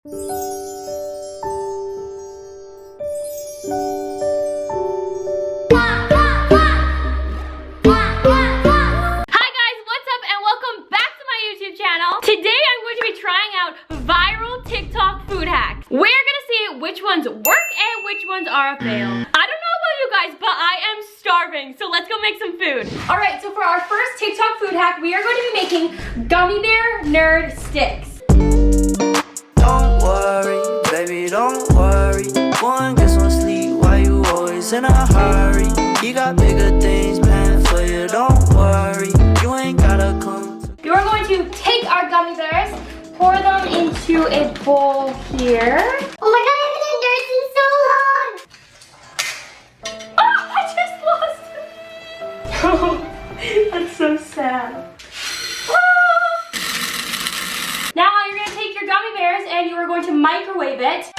Which ones work and which ones are a fail. I don't know about you guys, but I am starving, so let's go make some food. All right, so for our first TikTok food hack, we are going to be making gummy bear nerd sticks. Don't worry, baby, don't worry. Go and get some sleep, why you always in a hurry? You got bigger things planned for you, don't worry. You ain't gotta come. We are going to take our gummy bears, pour them into a bowl here. Oh my god, I haven't had nerds in so long! Oh, I just lost it. That's so sad. Now you're gonna take your gummy bears and you are going to microwave it.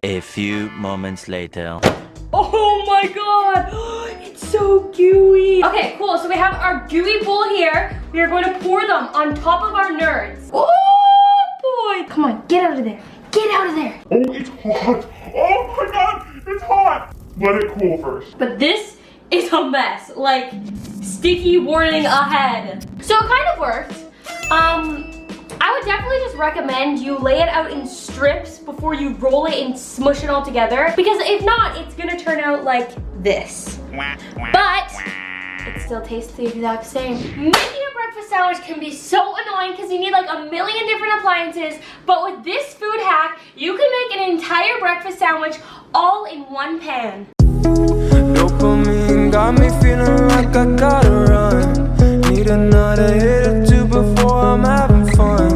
A few moments later. Oh my god, it's so gooey. Okay, cool, so we have our gooey bowl here. We are going to pour them on top of our nerds. Oh boy, come on, get out of there. Get out of there. Oh, it's hot. Oh my god, it's hot. Let it cool first. But this is a mess, like sticky warning ahead. So it kind of worked. I would definitely just recommend you lay it out in strips before you roll it and smush it all together, because if not, it's gonna turn out like this. But it still tastes the exact same. Making a breakfast sandwich can be so annoying because you need like a million different appliances, but with this food hack, you can make an entire breakfast sandwich all in one pan. Dopamine got me feeling like I gotta run. Need another hit or two before I'm having fun.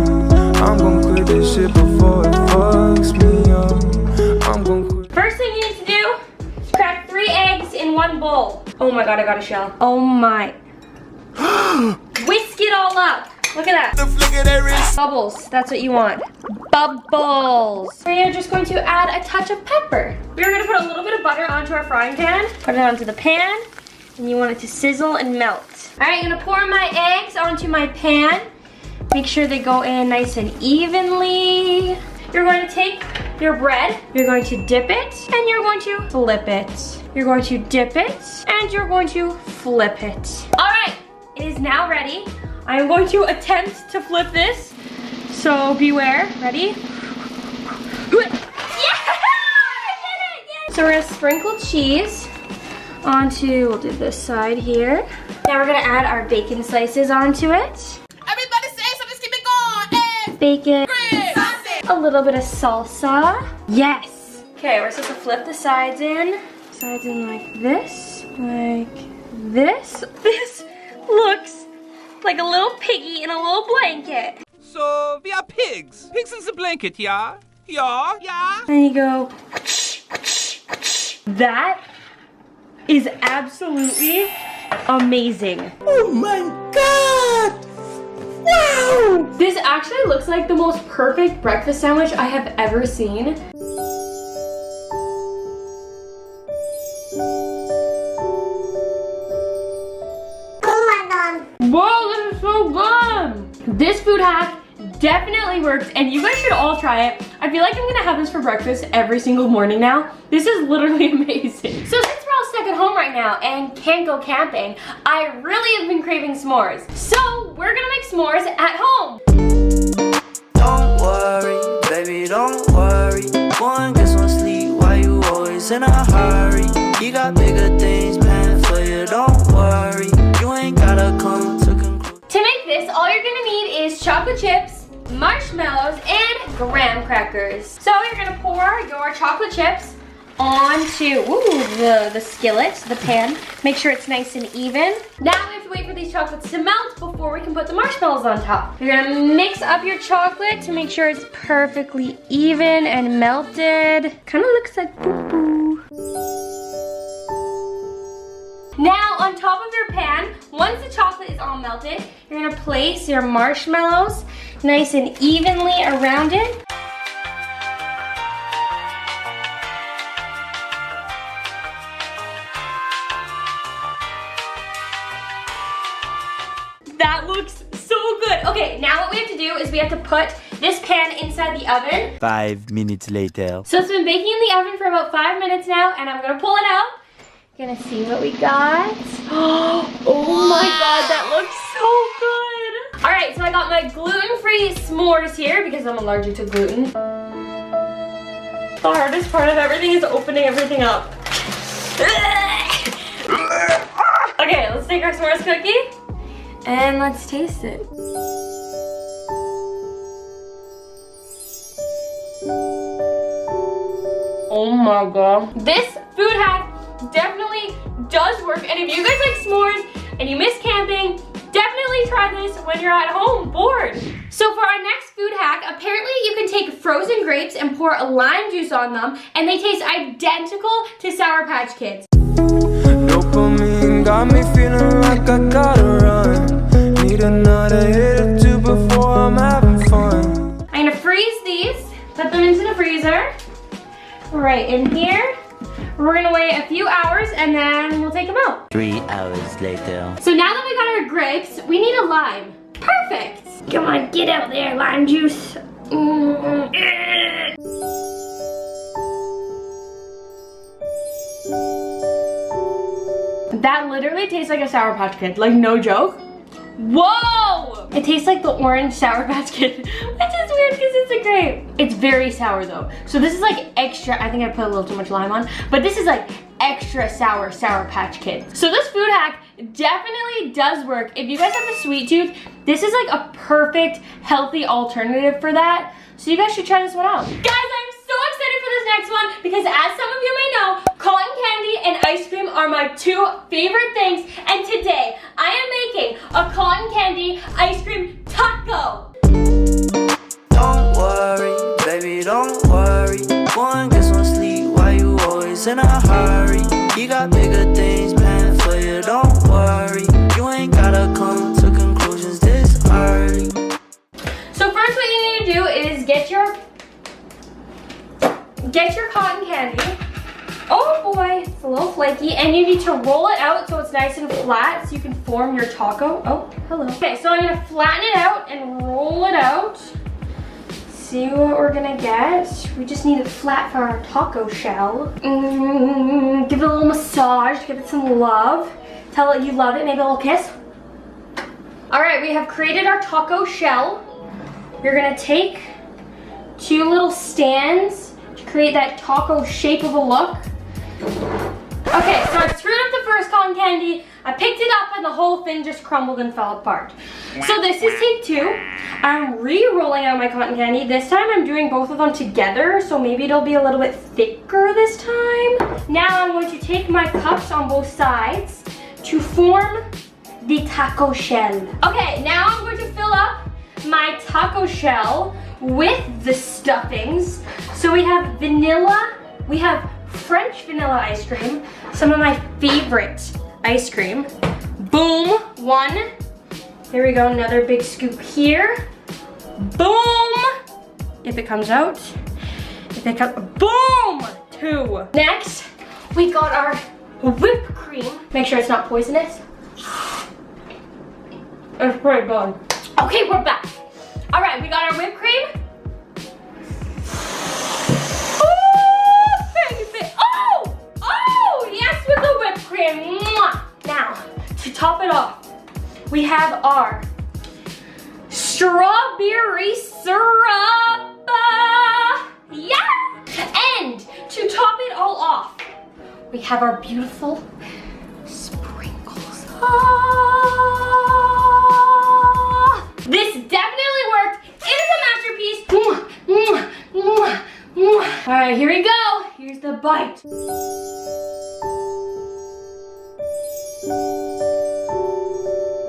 I'm gonna quit this shit before it fucks me up. I'm gonna quit. First thing you need to do is crack 3 eggs in one bowl. Oh my god, I got a shell. Oh my. Whisk it all up. Look at that. Bubbles, that's what you want. Bubbles. We are just going to add a touch of pepper. We're gonna put a little bit of butter onto our frying pan. Put it onto the pan, and you want it to sizzle and melt. All right, I'm gonna pour my eggs onto my pan. Make sure they go in nice and evenly. You're going to take your bread, you're going to dip it, and you're going to flip it. You're going to dip it, and you're going to flip it. All right, it is now ready. I am going to attempt to flip this, so beware. Ready? Yeah! I did it! Yes! So we're gonna sprinkle cheese onto, we'll do this side here. Now we're gonna add our bacon slices onto it. Everybody say so, let's keep it going. Eggs, Bacon. bread, sausage. A little bit of salsa. Yes! Okay, we're supposed to flip the sides in. Sides in like this. Like this. This looks like a little piggy in a little blanket. So, we are pigs. Pigs in the blanket, yeah? Yeah? Yeah? And you go. That is absolutely amazing. Oh my god! Wow! This actually looks like the most perfect breakfast sandwich I have ever seen. Whoa, this is so good! This food hack definitely works, and you guys should all try it. I feel like I'm gonna have this for breakfast every single morning now. This is literally amazing. So since we're all stuck at home right now and can't go camping, I really have been craving s'mores. So we're gonna make s'mores at home. Don't worry, baby, don't worry. Go and get some sleep, why you always in a hurry? You got bigger things planned for you, don't worry. You ain't gotta come to conclusion. To make this, all you're gonna need is chocolate chips, marshmallows, and graham crackers. So you're gonna pour your chocolate chips onto the skillet, the pan. Make sure it's nice and even. Now we have to wait for these chocolates to melt before we can put the marshmallows on top. You're gonna mix up your chocolate to make sure it's perfectly even and melted. Kind of looks like poo-poo. Now on top of your pan, once the chocolate is all melted, you're gonna place your marshmallows nice and evenly around it. Okay, now what we have to do is we have to put this pan inside the oven. 5 minutes later. So it's been baking in the oven for about 5 minutes now, and I'm gonna pull it out. Gonna see what we got. Oh my god, that looks so good. All right, so I got my gluten-free s'mores here because I'm allergic to gluten. The hardest part of everything is opening everything up. Okay, let's take our s'mores cookie and let's taste it. Oh my god. This food hack definitely does work, and if you guys like s'mores and you miss camping, definitely try this when you're at home bored. So for our next food hack, apparently you can take frozen grapes and pour lime juice on them, and they taste identical to Sour Patch Kids. Dopamine got me feeling like I gotta run. Need another hit or two before I'm having fun. I'm gonna freeze these, put them into the freezer, right in here. We're gonna wait a few hours and then we'll take them out. 3 hours later. So now that we got our grapes, we need a lime. Perfect. Come on, get out there, lime juice. That literally tastes like a Sour Patch Kid, like no joke. Whoa! It tastes like the orange Sour Patch Kid, which is weird because it's a grape. It's very sour though. So this is like extra, I think I put a little too much lime on, but this is like extra sour Sour Patch Kid. So this food hack definitely does work. If you guys have a sweet tooth, this is like a perfect healthy alternative for that. So you guys should try this one out. Guys, I'm so excited for this next one because as some of you may know, cotton candy and ice cream are my two favorite things, and today I am making a cotton candy ice cream taco. Don't worry, baby, don't worry. Go and get some sleep. Why you always in a hurry? You got bigger things planned for you, don't worry. You ain't gotta come to conclusions this early. So first what you need to do is get your cotton candy. Oh boy, it's a little flaky, and you need to roll it out so it's nice and flat so you can form your taco. Oh, hello. Okay, so I'm gonna flatten it out and roll it out. See what we're gonna get. We just need it flat for our taco shell. Give it a little massage, give it some love. Tell it you love it, maybe a little kiss. All right, we have created our taco shell. You're gonna take 2 little stands to create that taco shape of a look. Okay, so I screwed up the first cotton candy. I picked it up and the whole thing just crumbled and fell apart. So this is take 2. I'm re-rolling out my cotton candy. This time I'm doing both of them together, so maybe it'll be a little bit thicker this time. Now I'm going to take my cups on both sides to form the taco shell. Okay, now I'm going to fill up my taco shell with the stuffings. So we have vanilla, we have French vanilla ice cream, some of my favorite ice cream. Boom, 1. Here we go, another big scoop here. Boom, if it comes out. If it comes, boom, 2. Next, we got our whipped cream. Make sure it's not poisonous. It's pretty good. Okay, we're back. All right, we got our whipped cream. Oh, yes, with the whipped cream. Mwah. Now, to top it off, we have our strawberry syrup. Yeah! And to top it all off, we have our beautiful sprinkles. This definitely worked. It is a masterpiece. Mwah, mwah, mwah, mwah. All right, here we go. Here's the bite.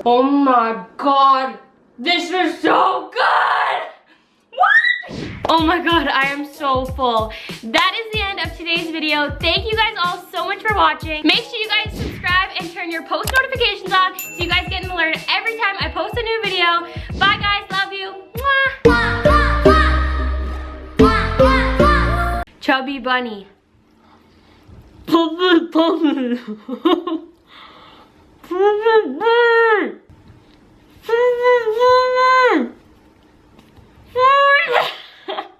Oh my god, this is so good! What? Oh my god, I am so full. That is the end of today's video. Thank you guys all so much for watching. Make sure you guys subscribe and turn your post notifications on so you guys get an alert every time I post a new video. Bye guys, love you. Mwah. Chubby bunny. Puppy, puppy.